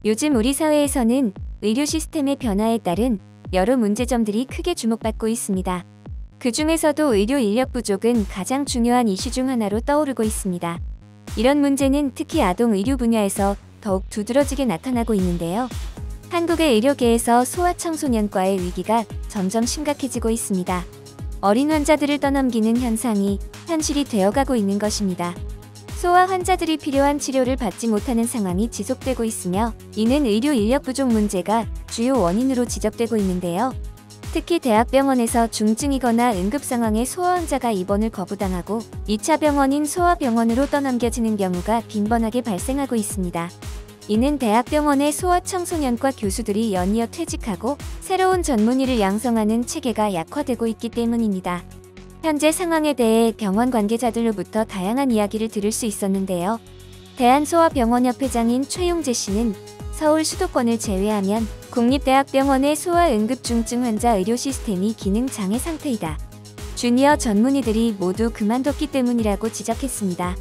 요즘 우리 사회에서는 의료 시스템의 변화에 따른 여러 문제점들이 크게 주목받고 있습니다. 그 중에서도 의료 인력 부족은 가장 중요한 이슈 중 하나로 떠오르고 있습니다. 이런 문제는 특히 아동 의료 분야에서 더욱 두드러지게 나타나고 있는데요. 한국의 의료계에서 소아청소년과의 위기가 점점 심각해지고 있습니다. 어린 환자들을 떠넘기는 현상이 현실이 되어가고 있는 것입니다. 소아 환자들이 필요한 치료를 받지 못하는 상황이 지속되고 있으며 이는 의료 인력 부족 문제가 주요 원인으로 지적되고 있는데요. 특히 대학병원에서 중증이거나 응급 상황의 소아 환자가 입원을 거부당하고 2차 병원인 소아병원으로 떠넘겨지는 경우가 빈번하게 발생하고 있습니다. 이는 대학병원의 소아청소년과 교수들이 연이어 퇴직하고 새로운 전문의를 양성하는 체계가 약화되고 있기 때문입니다. 현재 상황에 대해 병원 관계자들로부터 다양한 이야기를 들을 수 있었는데요. 대한소아병원협 회장인 최용재 씨는 서울 수도권을 제외하면 국립대학병원의 소아 응급중증 환자 의료 시스템이 기능 장애 상태이다. 주니어 전문의들이 모두 그만뒀기 때문이라고 지적했습니다.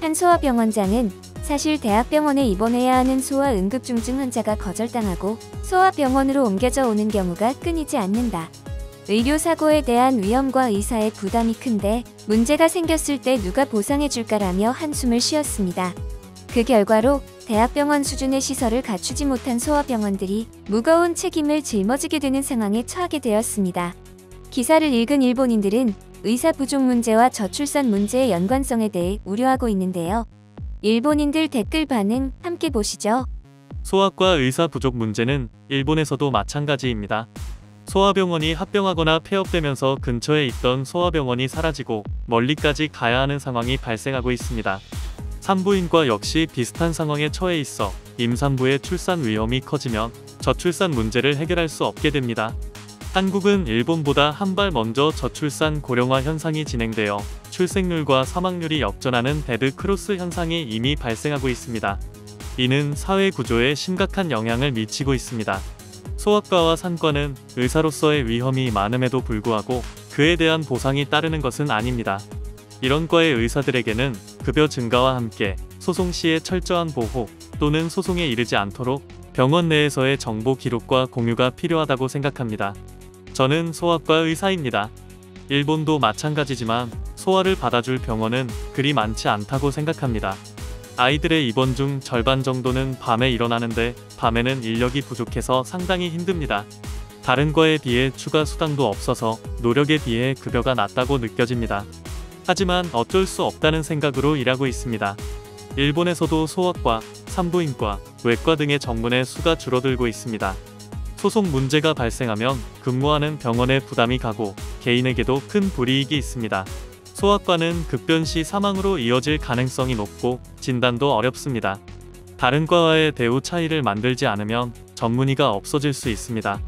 한 소아병원장은 사실 대학병원에 입원해야 하는 소아 응급중증 환자가 거절당하고 소아병원으로 옮겨져 오는 경우가 끊이지 않는다. 의료사고에 대한 위험과 의사의 부담이 큰데 문제가 생겼을 때 누가 보상해줄까라며 한숨을 쉬었습니다. 그 결과로 대학병원 수준의 시설을 갖추지 못한 소아병원들이 무거운 책임을 짊어지게 되는 상황에 처하게 되었습니다. 기사를 읽은 일본인들은 의사 부족 문제와 저출산 문제의 연관성에 대해 우려하고 있는데요. 일본인들 댓글 반응 함께 보시죠. 소아과 의사 부족 문제는 일본에서도 마찬가지입니다. 소아병원이 합병하거나 폐업되면서 근처에 있던 소아병원이 사라지고 멀리까지 가야 하는 상황이 발생하고 있습니다. 산부인과 역시 비슷한 상황에 처해 있어 임산부의 출산 위험이 커지면 저출산 문제를 해결할 수 없게 됩니다. 한국은 일본보다 한 발 먼저 저출산 고령화 현상이 진행되어 출생률과 사망률이 역전하는 데드 크로스 현상이 이미 발생하고 있습니다. 이는 사회 구조에 심각한 영향을 미치고 있습니다. 소아과와 산과는 의사로서의 위험이 많음에도 불구하고 그에 대한 보상이 따르는 것은 아닙니다. 이런 과의 의사들에게는 급여 증가와 함께 소송 시의 철저한 보호 또는 소송에 이르지 않도록 병원 내에서의 정보 기록과 공유가 필요하다고 생각합니다. 저는 소아과 의사입니다. 일본도 마찬가지지만 소아를 받아줄 병원은 그리 많지 않다고 생각합니다. 아이들의 입원 중 절반 정도는 밤에 일어나는데 밤에는 인력이 부족해서 상당히 힘듭니다. 다른 과에 비해 추가 수당도 없어서 노력에 비해 급여가 낮다고 느껴집니다. 하지만 어쩔 수 없다는 생각으로 일하고 있습니다. 일본에서도 소아과, 산부인과, 외과 등의 전문의 수가 줄어들고 있습니다. 소송 문제가 발생하면 근무하는 병원에 부담이 가고 개인에게도 큰 불이익이 있습니다. 소아과는 급변 시 사망으로 이어질 가능성이 높고 진단도 어렵습니다. 다른 과와의 대우 차이를 만들지 않으면 전문의가 없어질 수 있습니다.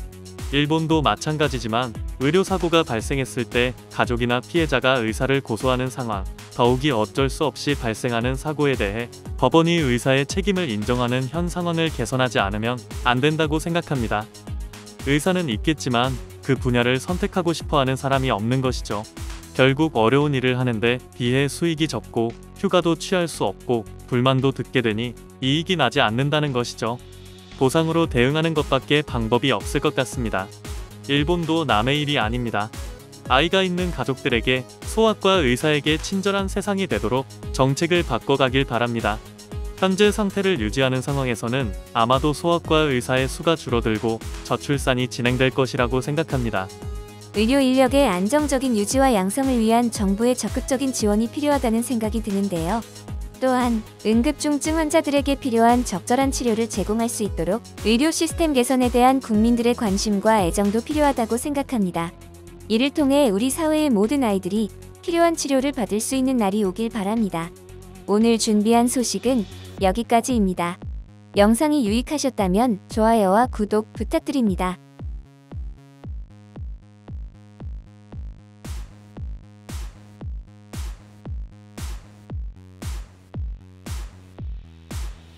일본도 마찬가지지만 의료사고가 발생했을 때 가족이나 피해자가 의사를 고소하는 상황, 더욱이 어쩔 수 없이 발생하는 사고에 대해 법원이 의사의 책임을 인정하는 현 상황을 개선하지 않으면 안 된다고 생각합니다. 의사는 있겠지만 그 분야를 선택하고 싶어하는 사람이 없는 것이죠. 결국 어려운 일을 하는데 비해 수익이 적고 휴가도 취할 수 없고 불만도 듣게 되니 이익이 나지 않는다는 것이죠. 보상으로 대응하는 것밖에 방법이 없을 것 같습니다. 일본도 남의 일이 아닙니다. 아이가 있는 가족들에게 소아과 의사에게 친절한 세상이 되도록 정책을 바꿔가길 바랍니다. 현재 상태를 유지하는 상황에서는 아마도 소아과 의사의 수가 줄어들고 저출산이 진행될 것이라고 생각합니다. 의료 인력의 안정적인 유지와 양성을 위한 정부의 적극적인 지원이 필요하다는 생각이 드는데요. 또한 응급중증 환자들에게 필요한 적절한 치료를 제공할 수 있도록 의료 시스템 개선에 대한 국민들의 관심과 애정도 필요하다고 생각합니다. 이를 통해 우리 사회의 모든 아이들이 필요한 치료를 받을 수 있는 날이 오길 바랍니다. 오늘 준비한 소식은 여기까지입니다. 영상이 유익하셨다면 좋아요와 구독 부탁드립니다.